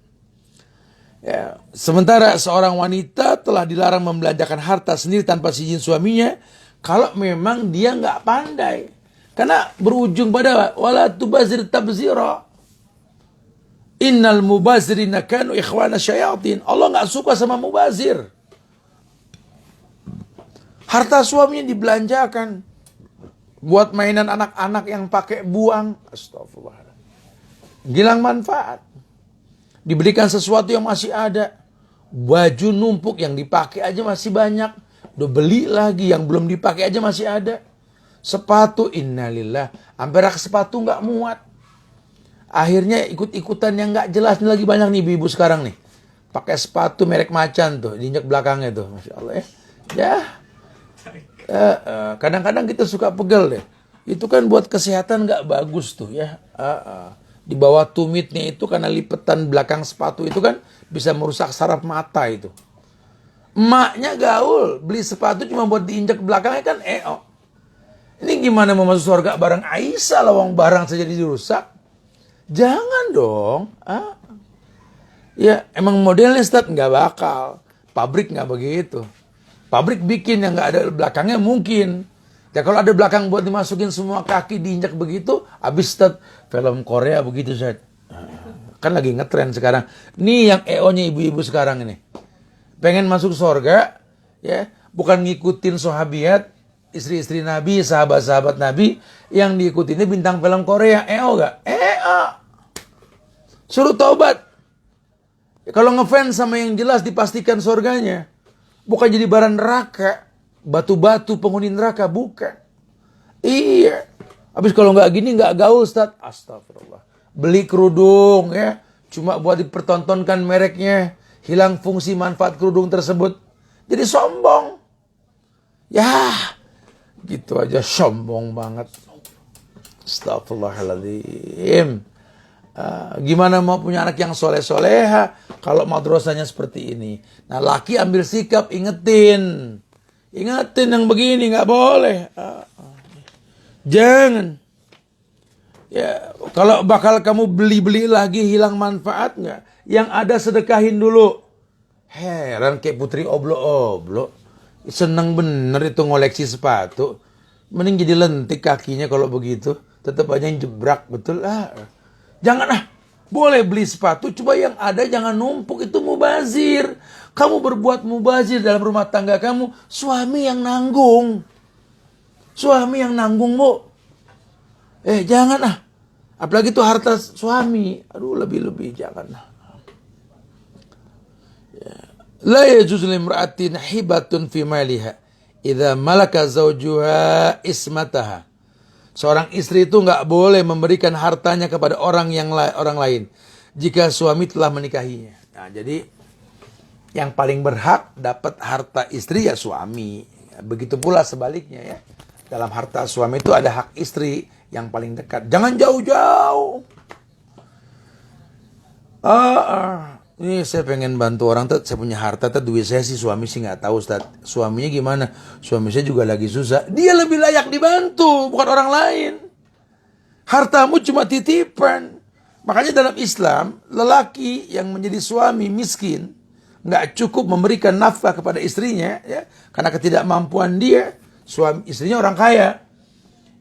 Ya, sementara seorang wanita telah dilarang membelanjakan harta sendiri tanpa izin suaminya, kalau memang dia nggak pandai. Karena berujung pada wala tubazir tabzira. Innal mubazirina kanu ikhwana syayatin. Allah nggak suka sama mubazir. Harta suaminya dibelanjakan buat mainan anak-anak yang pakai buang. Astagfirullah. Gilang manfaat. Diberikan sesuatu yang masih ada. Baju numpuk yang dipakai aja masih banyak. Udah beli lagi yang belum dipakai aja masih ada. Sepatu, innalillah. Hampir rak sepatu nggak muat. Akhirnya ikut-ikutan yang nggak jelas. Ini lagi banyak nih ibu-ibu sekarang nih. Pakai sepatu merek macan tuh. Diinjak belakangnya tuh. Masya Allah ya. Ya. Kadang-kadang kita suka pegel deh. Itu kan buat kesehatan nggak bagus tuh ya. Di bawah tumitnya itu karena lipetan belakang sepatu itu kan bisa merusak saraf mata itu. Emaknya gaul. Beli sepatu cuma buat diinjak belakangnya kan Ini gimana mau masuk surga barang Aisyah lawang barang saja dirusak. Jangan dong. Ya emang modelnya Ustaz nggak bakal. Pabrik nggak begitu. Pabrik bikin yang nggak ada belakangnya mungkin. Ya kalau ada belakang buat dimasukin semua kaki diinjak begitu, habis Ustaz. Film Korea begitu Ustaz. Kan lagi ngetren sekarang. Nih yang EO-nya ibu-ibu sekarang ini. Pengen masuk surga, ya bukan ngikutin sahabiat, istri-istri Nabi, sahabat-sahabat Nabi, yang diikutinnya bintang film Korea. EO gak? EO. Suruh taubat. Kalau ngefans sama yang jelas dipastikan surganya. Bukan jadi barang neraka. Batu-batu penghuni neraka. Bukan. Iya. Habis kalau nggak gini nggak gaul Ustaz. Astagfirullah. Beli kerudung ya. Cuma buat dipertontonkan mereknya. Hilang fungsi manfaat kerudung tersebut. Jadi sombong. Ya. Gitu aja sombong banget. Astagfirullahaladzim. Gimana mau punya anak yang soleh-soleha kalau madrasahnya seperti ini. Nah laki ambil sikap, ingetin yang begini nggak boleh. Jangan ya, kalau bakal kamu beli lagi hilang manfaatnya, yang ada sedekahin dulu. Heran kayak putri oblo seneng bener itu ngoleksi sepatu. Mending jadi lentik kakinya kalau begitu. Tetap aja yang jebrak, betul. Jangan boleh beli sepatu, coba yang ada jangan numpuk, itu mubazir. Kamu berbuat mubazir dalam rumah tangga kamu, suami yang nanggung. Suami yang nanggung, Bu. Jangan apalagi itu harta suami. Aduh, lebih-lebih jangan. La yajuz limra'atin hibatun fi maliha idza malaka zawjuha ismataha. Seorang istri itu nggak boleh memberikan hartanya kepada orang lain jika suami telah menikahinya. Nah, jadi yang paling berhak dapat harta istri ya suami. Begitu pula sebaliknya ya. Dalam harta suami itu ada hak istri yang paling dekat. Jangan jauh-jauh. Ini saya pengen bantu orang tuh, saya punya harta tuh, duit saya sih, suami sih nggak tahu Ustaz. Suaminya gimana? Suami saya juga lagi susah. Dia lebih layak dibantu, bukan orang lain. Hartamu cuma titipan. Makanya dalam Islam, lelaki yang menjadi suami miskin nggak cukup memberikan nafkah kepada istrinya, ya, karena ketidakmampuan dia. Istrinya orang kaya,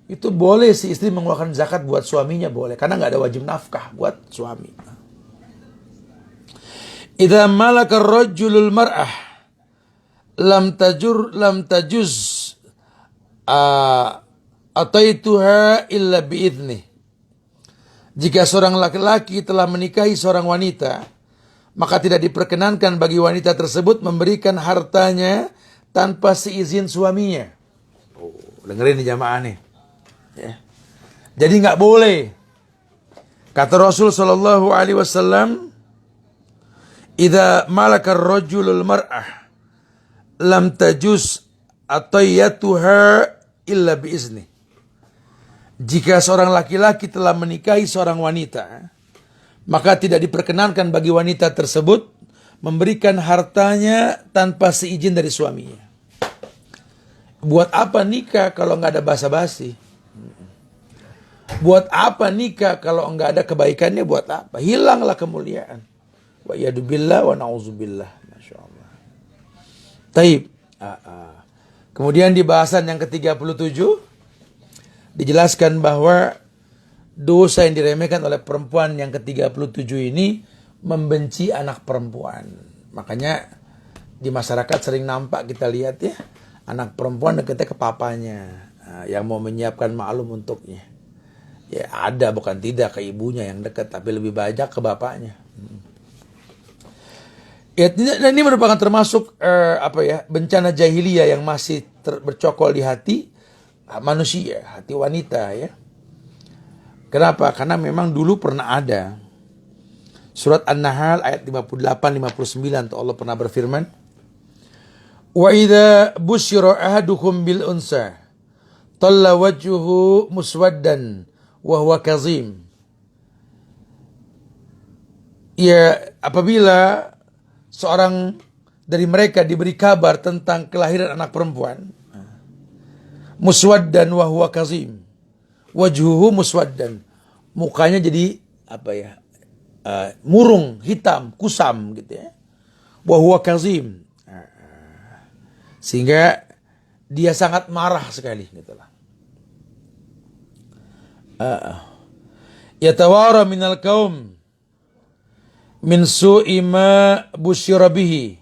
itu boleh si istri mengeluarkan zakat buat suaminya, boleh, karena nggak ada wajib nafkah buat suami. Idza malaka ar-rajulul mar'ah lam tajuz ataituha illa biidzni. Jika seorang laki-laki telah menikahi seorang wanita, maka tidak diperkenankan bagi wanita tersebut memberikan hartanya tanpa seizin suaminya. Dengerin nih jamaah nih. Ya. Jadi nggak boleh. Kata Rasul sallallahu alaihi wasallam, idza malaka ar-rajulul mar'ah lam tajuz atayatuha illa biizni. Jika seorang laki-laki telah menikahi seorang wanita, maka tidak diperkenankan bagi wanita tersebut memberikan hartanya tanpa seizin dari suaminya. Buat apa nikah kalau nggak ada basa-basi? Buat apa nikah kalau nggak ada kebaikannya? Buat apa? Hilanglah kemuliaan. Wa yadubillah wa na'udzubillah. Masya Allah. Taib. Kemudian di bahasan yang ke-37 dijelaskan bahwa dosa yang diremehkan oleh perempuan yang ke-37 ini membenci anak perempuan. Makanya di masyarakat sering nampak, kita lihat ya, anak perempuan dekatnya ke papanya, yang mau menyiapkan maklum untuknya. Ya ada, bukan tidak, ke ibunya yang dekat, tapi lebih banyak ke bapaknya. Ya, ini merupakan termasuk bencana jahiliyah yang masih bercokol di hati manusia, hati wanita ya. Kenapa? Karena memang dulu pernah ada. Surat An-Nahl ayat 58-59 tuh Allah pernah berfirman, wa idza busyira ahadukum bil unsa talla wajhuhu muswaddan wa huwa kazim. Ya, apabila seorang dari mereka diberi kabar tentang kelahiran anak perempuan, muswaddan wa huwa kazim, wajhuhu muswaddan, mukanya jadi murung, hitam, kusam gitu ya, wa huwa kazim, sehingga dia sangat marah sekali gitulah. Yatawara minal kaum min su'i ma busyira bihi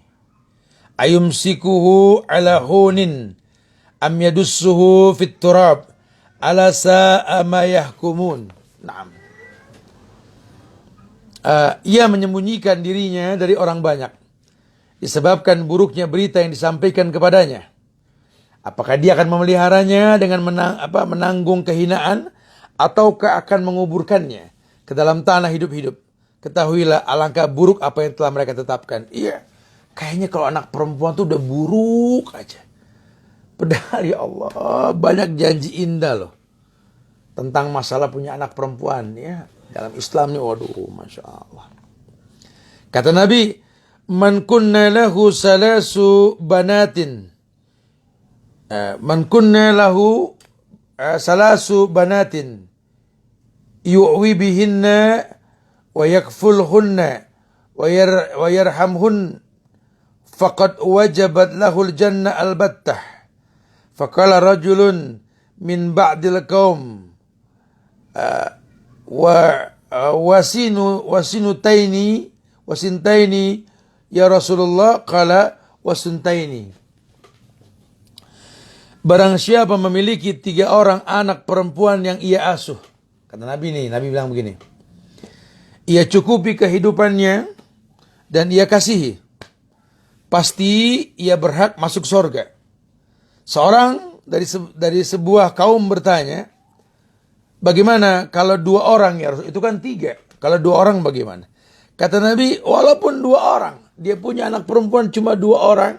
ayumsikuhu ala hunin am yadussuhu fit turab ala sa'a ma yahkumun. Naam. Ia menyembunyikan dirinya dari orang banyak disebabkan buruknya berita yang disampaikan kepadanya. Apakah dia akan memeliharanya dengan menanggung kehinaan, ataukah akan menguburkannya ke dalam tanah hidup-hidup? Ketahuilah alangkah buruk apa yang telah mereka tetapkan. Iya, kayaknya kalau anak perempuan tuh udah buruk aja. Padahal ya Allah, banyak janji indah loh tentang masalah punya anak perempuan ya. Dalam Islam nih, waduh, Masya Allah. Kata Nabi, man kunna lahu salasu banatin, man kunna lahu salasu banatin yu'wi bihinna wa yakfulhunna wa yarhamhun faqad wajabat lahul jannah albattah. Faqala rajulun min ba'dil qaum wasintaini ya Rasulullah, qala wasuntaini. Barang siapa memiliki 3 orang anak perempuan yang ia asuh, kata Nabi nih, Nabi bilang begini, ia cukupi kehidupannya dan ia kasihi, pasti ia berhak masuk surga. Seorang dari sebuah kaum bertanya, bagaimana kalau 2 orang ya Rasul? Itu kan 3. Kalau 2 orang bagaimana? Kata Nabi, walaupun 2 orang, dia punya anak perempuan cuma 2 orang,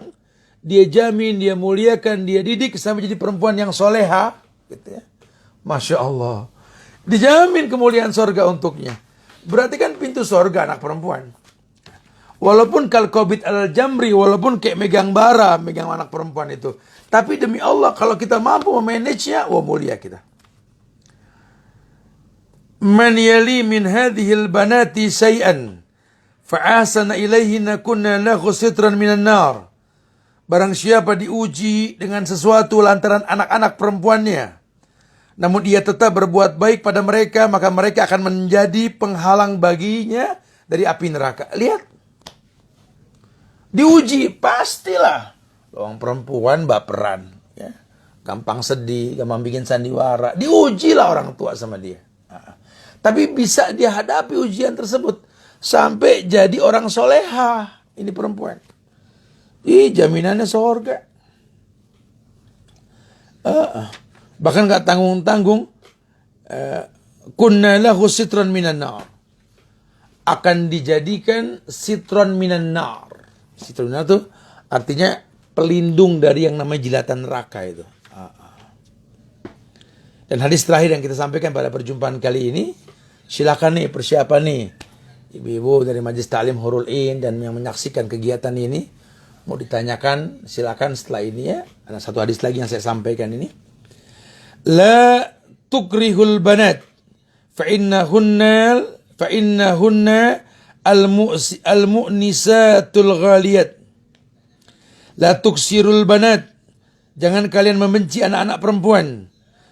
dia jamin, dia muliakan, dia didik sampai jadi perempuan yang soleha, gitu ya. Masya Allah, dijamin kemuliaan surga untuknya. Berarti kan pintu surga anak perempuan. Walaupun kalkobit al jamri, walaupun kayak megang bara, megang anak perempuan itu, tapi demi Allah kalau kita mampu memanagenya, wah mulia kita. Man yali min hadhil banati say'an fa'asana ilaihinna kunna lahu sitran minan nar. Barang siapa diuji dengan sesuatu lantaran anak-anak perempuannya, namun ia tetap berbuat baik pada mereka, maka mereka akan menjadi penghalang baginya dari api neraka. Lihat, diuji pastilah. Orang perempuan baperan, ya, gampang sedih, gampang bikin sandiwara. Diujilah orang tua sama dia. Tapi bisa dia hadapi ujian tersebut sampai jadi orang soleha. Ini perempuan. Jaminannya surga. Bahkan gak tanggung-tanggung. Kunna lahu sitran minan nar. Akan dijadikan sitran minan nar. Sitran minan itu artinya pelindung dari yang namanya jilatan neraka itu. Dan hadis terakhir yang kita sampaikan pada perjumpaan kali ini, silakan nih persiapan nih ibu-ibu dari Majelis Ta'lim Hurul In dan yang menyaksikan kegiatan ini, mau ditanyakan silakan setelah ini ya. Ada satu hadis lagi yang saya sampaikan ini. La tukrihul banat fa innahunna al-mu'nisatul ghaliyat. La tuksirul banat, jangan kalian membenci anak-anak perempuan.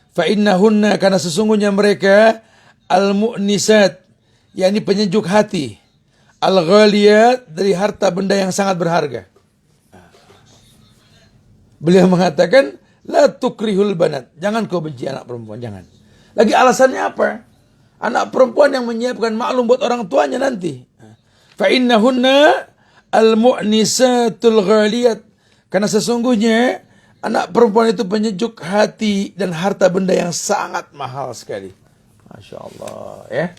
Fa innahunna, karena sesungguhnya mereka al-mu'nisat, yakni penyejuk hati, al-ghaliyat, dari harta benda yang sangat berharga. Beliau mengatakan, la tukrihul banat, jangan kau benci anak perempuan, jangan. Lagi alasannya apa? Anak perempuan yang menyiapkan maklum buat orang tuanya nanti. Fa innahunna al-mu'nisatul ghaliyat, karena sesungguhnya anak perempuan itu penyejuk hati dan harta benda yang sangat mahal sekali. Masya Allah ya.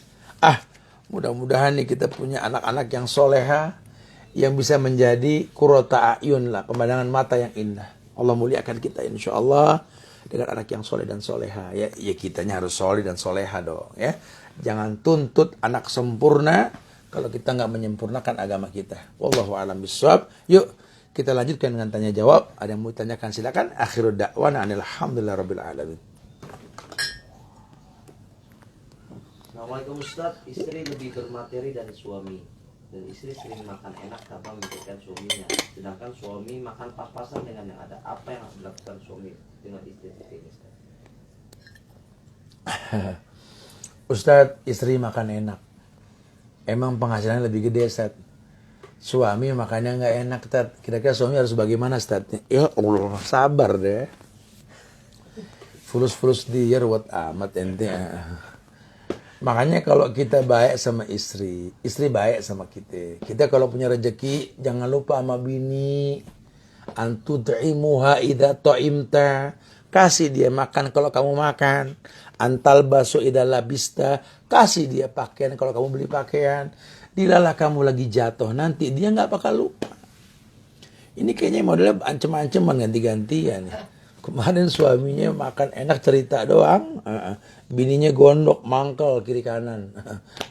Mudah-mudahan nih kita punya anak-anak yang soleha, yang bisa menjadi qurrata a'yun lah, pemandangan mata yang indah. Allah muliakan kita insya Allah dengan anak yang soleh dan soleha. Ya kitanya harus soleh dan soleha dong ya. Jangan tuntut anak sempurna kalau kita nggak menyempurnakan agama kita. Wallahu a'lam bishawab. Yuk kita lanjutkan dengan tanya jawab. Ada yang mau ditanyakan silakan. Akhirud da'wana alhamdulillahirabbil alamin. Assalamualaikum Ustaz, istri lebih bermateri dari suami, dan istri sering makan enak tanpa memikirkan suaminya, sedangkan suami makan pas-pasan dengan yang ada. Apa yang harus dilakukan suami dengan istri ini? Ustaz, istri makan enak, emang penghasilannya lebih gede, Ustaz. Suami makannya nggak enak, Ustaz. Kira-kira suami harus bagaimana, Ustaz? Ya Allah, sabar deh. Fulus-fulus dia ruwet amat ente. Makanya kalau kita baik sama istri, istri baik sama kita. Kita kalau punya rezeki, jangan lupa sama bini. Antud'imuha idha ta'imta. Kasih dia makan kalau kamu makan. Antal baso idha labista. Kasih dia pakaian kalau kamu beli pakaian. Dilalah kamu lagi jatuh, nanti dia nggak bakal lupa. Ini kayaknya modelnya ancem-anceman ganti-gantian. Kemarin suaminya makan enak cerita doang. Bininya gondok, mangkel kiri kanan.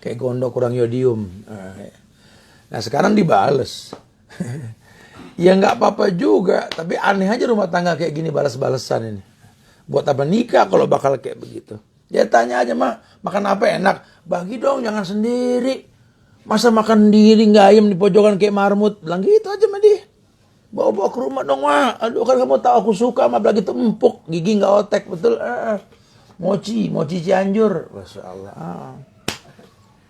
Kayak gondok kurang yodium. Nah sekarang dibales. Ya nggak apa-apa juga. Tapi aneh aja rumah tangga kayak gini balas-balesan ini. Buat apa nikah kalau bakal kayak begitu? Dia tanya aja, makan apa enak? Bagi dong, jangan sendiri. Masa makan sendiri nggak ayam di pojokan kayak marmut? Bilang gitu aja sama dia. Bawa ke rumah dong, Ma. Aduh, kan kamu tahu aku suka, Ma. Apalagi itu empuk, gigi nggak otek, betul. Mochi Cianjur. Masya Allah.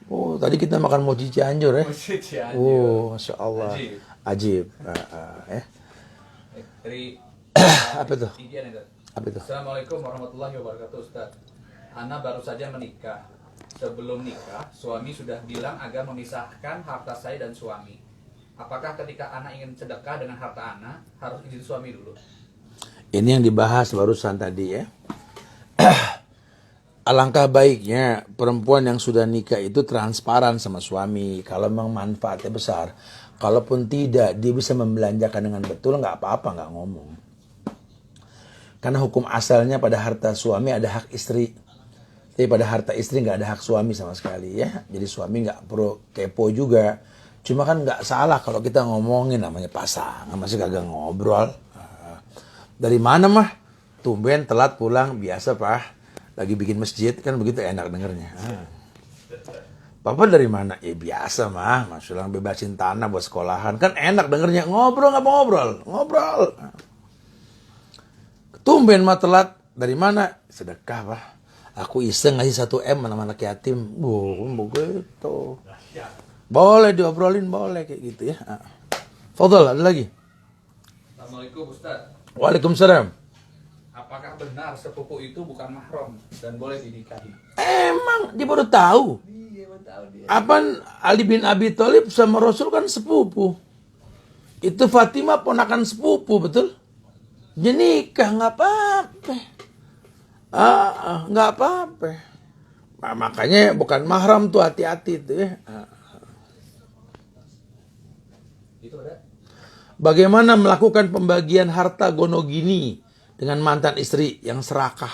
Oh, tadi kita makan mochi Cianjur ya. Mochi Cianjur. Oh, Masya Allah. Ajib. Dari Apa itu? Indian itu. Apa itu? Assalamualaikum warahmatullahi wabarakatuh, Ustaz. Ana baru saja menikah. Sebelum nikah, suami sudah bilang agar memisahkan harta saya dan suami. Apakah ketika Ana ingin sedekah dengan harta Ana, harus izin suami dulu? Ini yang dibahas barusan tadi ya. Alangkah baiknya perempuan yang sudah nikah itu transparan sama suami. Kalau memang manfaatnya besar. Kalaupun tidak, dia bisa membelanjakan dengan betul, nggak apa-apa, nggak ngomong. Karena hukum asalnya pada harta suami ada hak istri. Tapi pada harta istri nggak ada hak suami sama sekali ya. Jadi suami nggak perlu kepo juga. Cuma kan nggak salah kalau kita ngomongin, namanya pasangan, masih kagak ngobrol. Dari mana mah? Tumben telat pulang, biasa Pak. Lagi bikin masjid, kan begitu enak dengernya. Papa dari mana? Ya biasa mah, Mas bebasin tanah buat sekolahan. Kan enak dengernya, ngobrol nggak mau ngobrol? Ngobrol. Tumben mah telat, dari mana? Sedekah Pak. Aku iseng ngasih 1 M sama anak yatim. Begitu. Boleh diobrolin, boleh kayak gitu ya. Fadhal, ada lagi? Assalamualaikum Ustaz. Waalaikumsalam. Apakah benar sepupu itu bukan mahram dan boleh dinikahi? Emang dia baru tahu. Apaan Ali bin Abi Thalib sama Rasul kan sepupu. Itu Fatimah ponakan sepupu, betul? Dia nikah nggak apa-apa. Nggak apa-apa. Nah, makanya bukan mahram tuh, hati-hati tuh ya. Itu ada. Bagaimana melakukan pembagian harta gonogini dengan mantan istri yang serakah?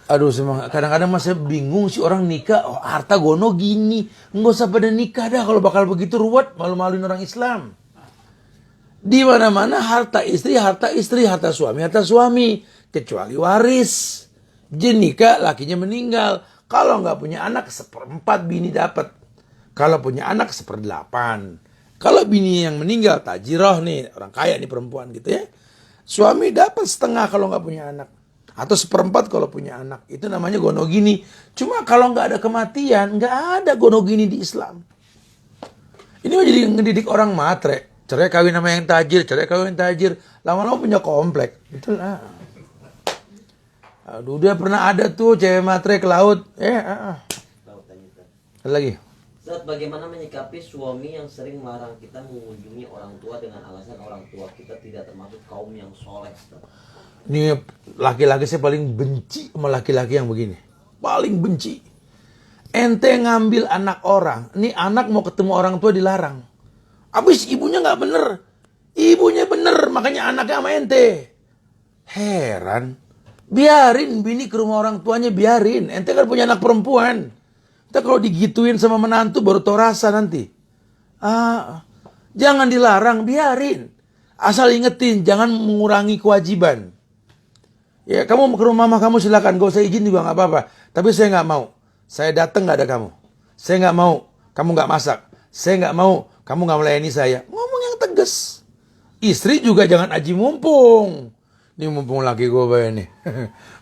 Aduh, kadang-kadang masih bingung sih orang nikah, harta gonogini. Nggak usah pada nikah dah kalau bakal begitu ruwet, malu-maluin orang Islam. Di mana-mana harta istri, harta suami, kecuali waris. Dia nikah, lakinya meninggal. Kalau nggak punya anak, 1/4 bini dapat. Kalau punya anak, 1/8. Kalau bini yang meninggal, tajirah nih, orang kaya nih perempuan gitu ya. Suami dapat 1/2 kalau nggak punya anak. Atau 1/4 kalau punya anak. Itu namanya gonogini. Cuma kalau nggak ada kematian, nggak ada gonogini di Islam. Ini jadi ngedidik orang matre. Cerai kawin sama yang tajir, cerai kawin tajir. Lama-lama punya komplek. Betul lah. Aduh, dia pernah ada tuh cewek matre ke laut. Ada lagi. Ustaz, bagaimana menyikapi suami yang sering melarang kita mengunjungi orang tua dengan alasan orang tua kita tidak termasuk kaum yang soleh, Ustaz? Ini laki-laki saya paling benci sama laki-laki yang begini. Paling benci. Ente ngambil anak orang. Ini anak mau ketemu orang tua dilarang. Abis ibunya nggak bener. Ibunya bener, makanya anaknya sama ente. Heran. Biarin bini ke rumah orang tuanya, biarin. Ente kan punya anak perempuan. Kita kalau digituin sama menantu baru tau rasa nanti. Jangan dilarang, biarin. Asal ingetin, jangan mengurangi kewajiban. Ya, kamu ke rumah mama kamu silakan, gak usah izin juga nggak apa-apa. Tapi saya nggak mau. Saya datang nggak ada kamu. Saya nggak mau kamu nggak masak. Saya nggak mau kamu nggak melayani saya. Ngomong yang tegas. Istri juga jangan aji mumpung. Ini mumpung laki gue bayar nih.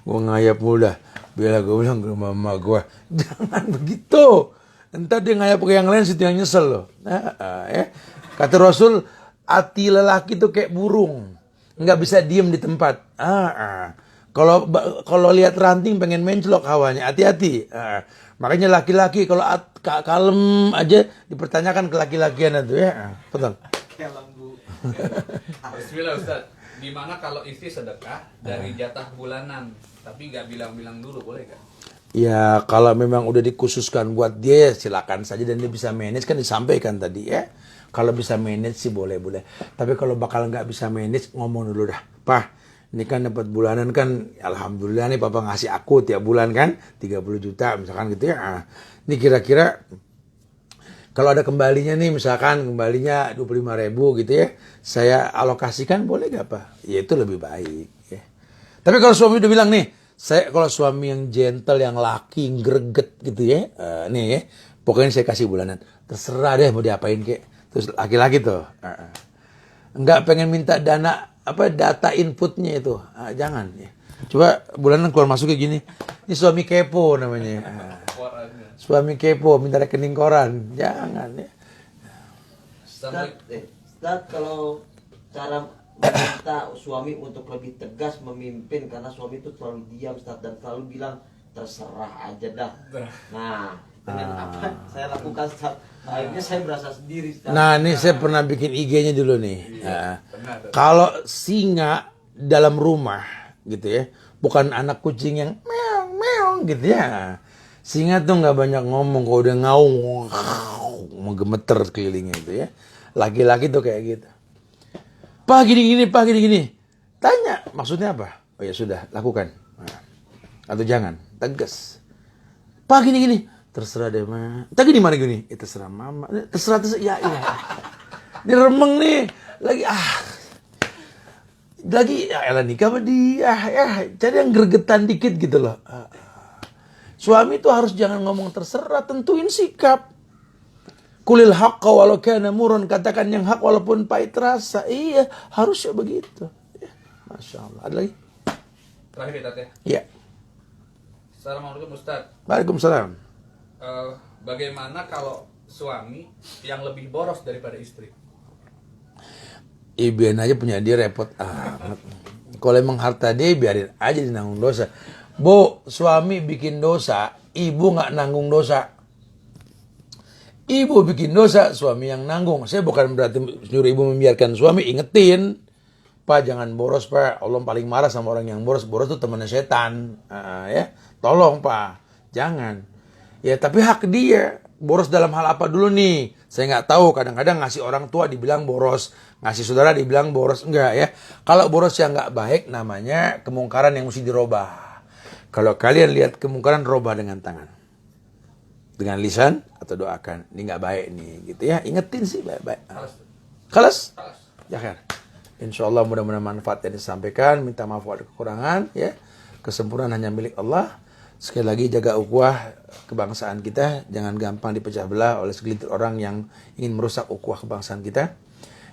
Gue ngayap mudah. Biar gue bilang ke mama gue. Jangan begitu. Entar dia ngayap ke yang lain, situ yang nyesel loh. Kata Rasul, hati lelaki tuh kayak burung. Nggak bisa diem di tempat. Kalau lihat ranting pengen mencelok hawanya. Hati-hati. Makanya laki-laki kalau kalem aja dipertanyakan ke laki-lakian itu ya. Betul. Bismillah Ustaz. Gimana kalau istri sedekah dari jatah bulanan tapi nggak bilang-bilang dulu, boleh nggak? Ya kalau memang udah dikhususkan buat dia silakan saja dan dia bisa manage, kan disampaikan tadi ya. Kalau bisa manage sih boleh. Tapi kalau bakal nggak bisa manage, ngomong dulu dah. Pak, ini kan dapat bulanan kan, alhamdulillah nih papa ngasih aku tiap bulan kan 30 juta misalkan gitu ya. Ini kira-kira kalau ada kembalinya nih, misalkan kembalinya 25.000 gitu ya, saya alokasikan, boleh gak Pak? Ya itu lebih baik ya. Tapi kalau suami udah bilang nih, kalau suami yang gentle, yang laki, yang greget gitu ya, nih ya, pokoknya saya kasih bulanan, terserah deh mau diapain kek. Terus laki-laki tuh, nggak pengen minta data inputnya itu, jangan ya. Coba bulanan keluar masuk kayak gini, ini suami kepo namanya. Suami kepo minta rekening koran, jangan ya. Ustaz, kalau cara meminta suami untuk lebih tegas memimpin karena suami itu terlalu diam, Ustaz, dan selalu bilang terserah aja dah. Nah, dengan apa saya lakukan, Ustaz? Akhirnya saya berasa sendiri, Ustaz. Nah, ini saya pernah bikin IG-nya dulu nih. Kalau singa dalam rumah gitu ya, bukan anak kucing yang meong meong gitu ya. Singa tuh nggak banyak ngomong, kalau udah ngaung mau gemeter kelilingnya itu ya. Laki-laki tuh kayak gitu. Pak gini-gini, Pak gini-gini. Tanya, maksudnya apa? Oh ya sudah, lakukan. Nah, atau jangan, tegas. Pak gini-gini, terserah deh, Ma. Tadi di mana gini? Terserah Mama. Terserah, ya. Ini remeng nih. Lagi elah nikah sama dia. Cari yang gregetan dikit gitu loh. Suami tuh harus jangan ngomong terserah, tentuin sikap. Kulil haqqa walau kana murun, katakan yang hak walaupun pahit rasa. Iya, harusnya begitu. Ya, Masya Allah. Ada lagi? Terakhir ya, Tat ya. Iya. Assalamualaikum Ustaz. Waalaikumsalam. Bagaimana kalau suami yang lebih boros daripada istri? Biarin aja punya dia repot amat. Kalau emang harta dia biarin aja dinanggung dosa. Bu, suami bikin dosa, ibu nggak nanggung dosa. Ibu bikin dosa, suami yang nanggung. Saya bukan berarti nyuruh ibu membiarkan suami, ingetin. Pak jangan boros, Pak. Allah paling marah sama orang yang boros. Boros itu temannya setan. Ya, tolong Pak, jangan. Ya tapi hak dia. Boros dalam hal apa dulu nih? Saya nggak tahu. Kadang-kadang ngasih orang tua dibilang boros, ngasih saudara dibilang boros, enggak ya. Kalau boros yang nggak baik namanya kemungkaran yang mesti dirobah. Kalau kalian lihat kemungkaran, robah dengan tangan, dengan lisan atau doakan. Ini nggak baik nih, gitu ya. Ingetin sih baik-baik. Khalas? Ya kan. Insya Allah mudah-mudahan manfaat yang disampaikan. Minta maaf ada kekurangan ya. Kesempurnaan hanya milik Allah. Sekali lagi jaga ukhuwah kebangsaan kita. Jangan gampang dipecah belah oleh segelintir orang yang ingin merusak ukhuwah kebangsaan kita.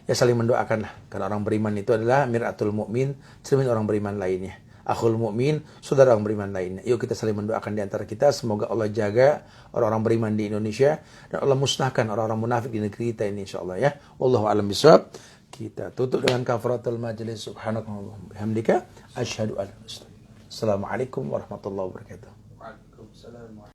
Ya saling mendoakanlah. Karena orang beriman itu adalah mir'atul mu'min, cermin orang beriman lainnya. Akhul mu'min, saudara orang beriman lainnya. Yuk kita saling mendoakan di antara kita. Semoga Allah jaga orang-orang beriman di Indonesia. Dan Allah musnahkan orang-orang munafik di negeri kita ini insya Allah ya. Wallahu a'lam bishawab. Kita tutup dengan kafaratul majlis. Subhanakallahumma bihamdika asyhadu an la ilaha illa anta. Assalamualaikum warahmatullahi wabarakatuh. Waalaikumsalam.